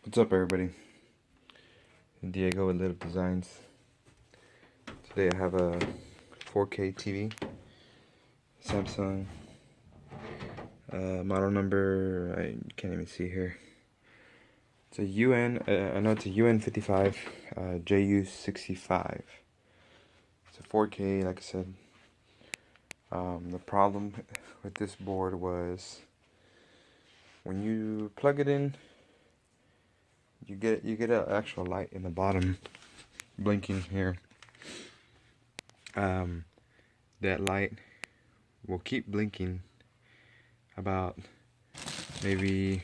What's up, everybody? Diego with Little Designs. Today I have a 4K TV, Samsung, model number, I can't even see here. It's a I know it's a UN55, JU65. It's a 4K, like I said. The problem with this board was when you plug it in, you get an actual light in the bottom blinking here. That light will keep blinking about maybe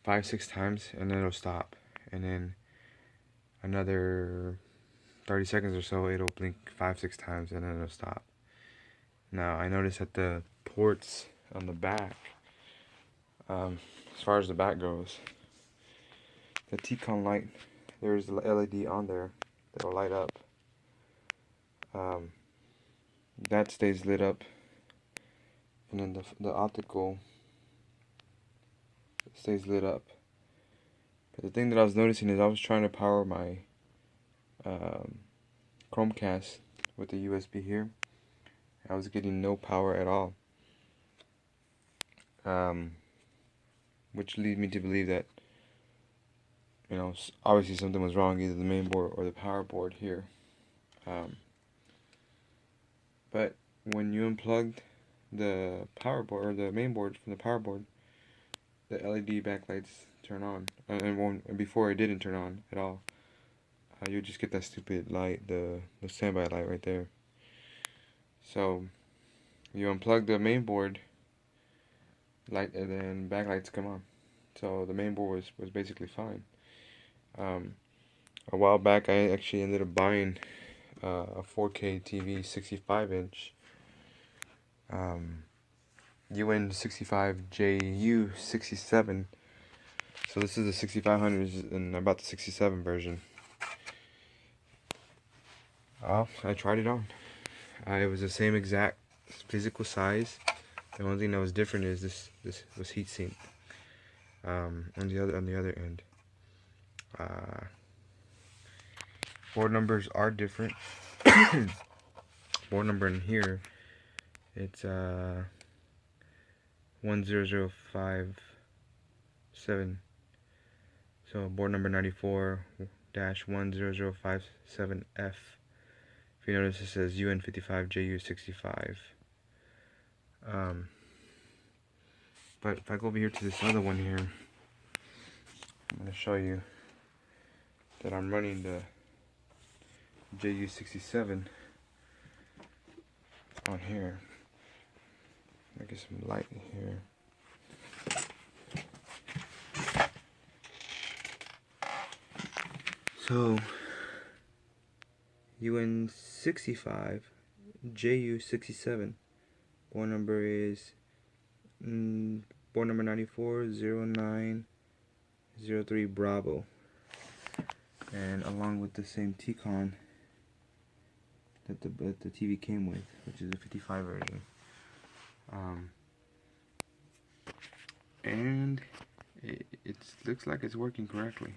5-6 times, and then it'll stop, and then another 30 seconds or so it'll blink 5-6 times, and then it'll stop. Now I noticed that the ports on the back, as far as the back goes, the T-con light, there's the LED on there that'll light up. That stays lit up, and then the optical stays lit up. But the thing that I was noticing is I was trying to power my Chromecast with the USB here. I was getting no power at all, which leads me to believe that, you know, obviously something was wrong, either the main board or the power board here. But when you unplugged the power board or the main board from the power board, the LED backlights turn on, and before it didn't turn on at all. You just get that stupid light, the standby light right there. So you unplug the main board light, and then backlights come on. So the main board was basically fine. A while back, I actually ended up buying a 4K TV, 65-inch, UN65JU67. So this is the 6500 and about the 67 version. I tried it on. It was the same exact physical size. The only thing that was different is this was heat sink. On the other end. Board numbers are different. Board number in here, it's 10057. So board number 94-10057F. If you notice, it says UN55JU65. But if I go over here to this other one here, I'm going to show you that I'm running the JU67 on here. Let me get some light in here. So UN65 JU67, board number is board number 940903 Bravo, and along with the same T-con that the TV came with, which is a 55 version. And it looks like it's working correctly.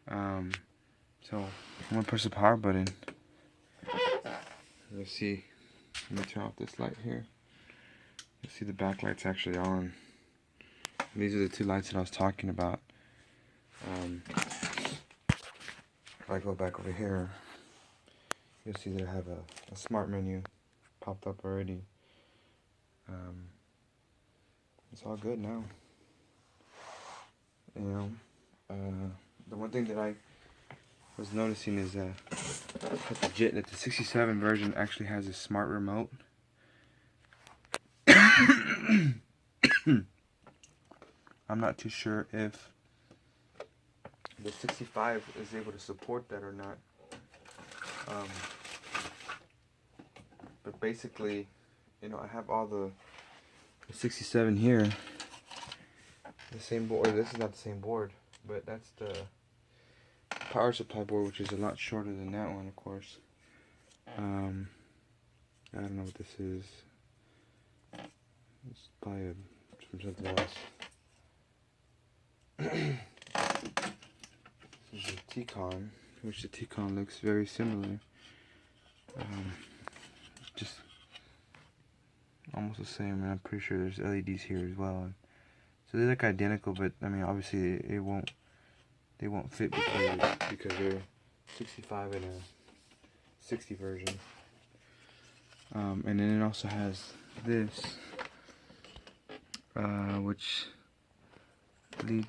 So I'm gonna push the power button. Let's see. Let me turn off this light here. You'll see the backlight's actually on. These are the two lights that I was talking about. If I go back over here, you'll see that I have a smart menu popped up already. It's all good now. You know, the one thing that I was noticing is that the 67 version actually has a smart remote. I'm not too sure if the 65 is able to support that or not. But basically, you know, I have all the 67 here. The same board. This is not the same board, but that's the power supply board, which is a lot shorter than that one, of course. I don't know what this is. It's probably from something else. This is a T-Con, which the T-Con looks very similar. Just almost the same, and I'm pretty sure there's LEDs here as well. So they look identical, but I mean, obviously they won't fit because they're 65 and a 60 version. And then it also has this, which I believe,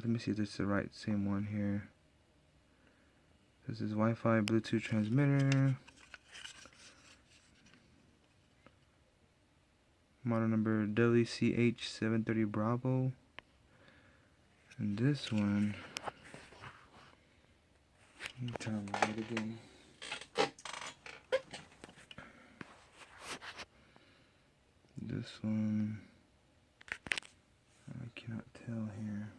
let me see if it's the right same one here. This is Wi-Fi Bluetooth transmitter. Model number WCH730 Bravo. And this one, let me turn on the light again. This one, I cannot tell here.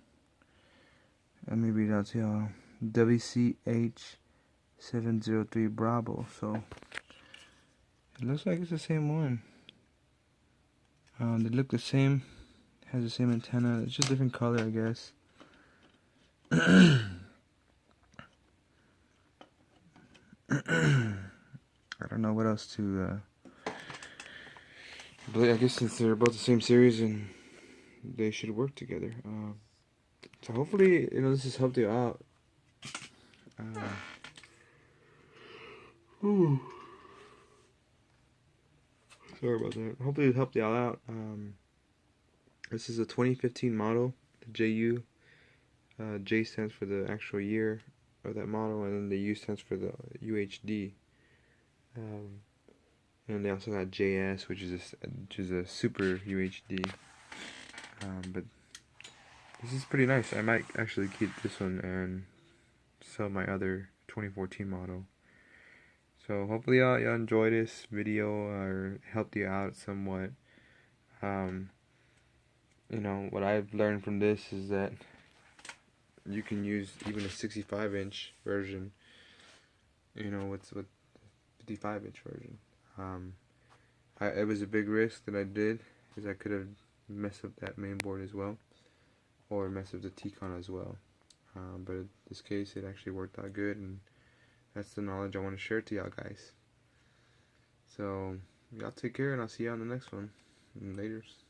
Let me read it out to y'all. WCH703 Bravo. So it looks like it's the same one. They look the same. Has the same antenna. It's just different color, I guess. I don't know what else to. But I guess since they're both the same series, and they should work together. So hopefully, this has helped you out. Sorry about that. Hopefully it helped y'all out. This is a 2015 model. The JU. J stands for the actual year of that model, and then the U stands for the UHD. And they also got JS, which is a super UHD. But this is pretty nice. I might actually keep this one and sell my other 2014 model. So hopefully y'all enjoy this video or helped you out somewhat. What I've learned from this is that you can use even a 65-inch version, with 55-inch version. It was a big risk that I did, because I could have messed up that main board as well, or messed up the T-Con as well. But in this case, it actually worked out good, and that's the knowledge I want to share to y'all guys. So y'all take care, and I'll see you on the next one. Laters.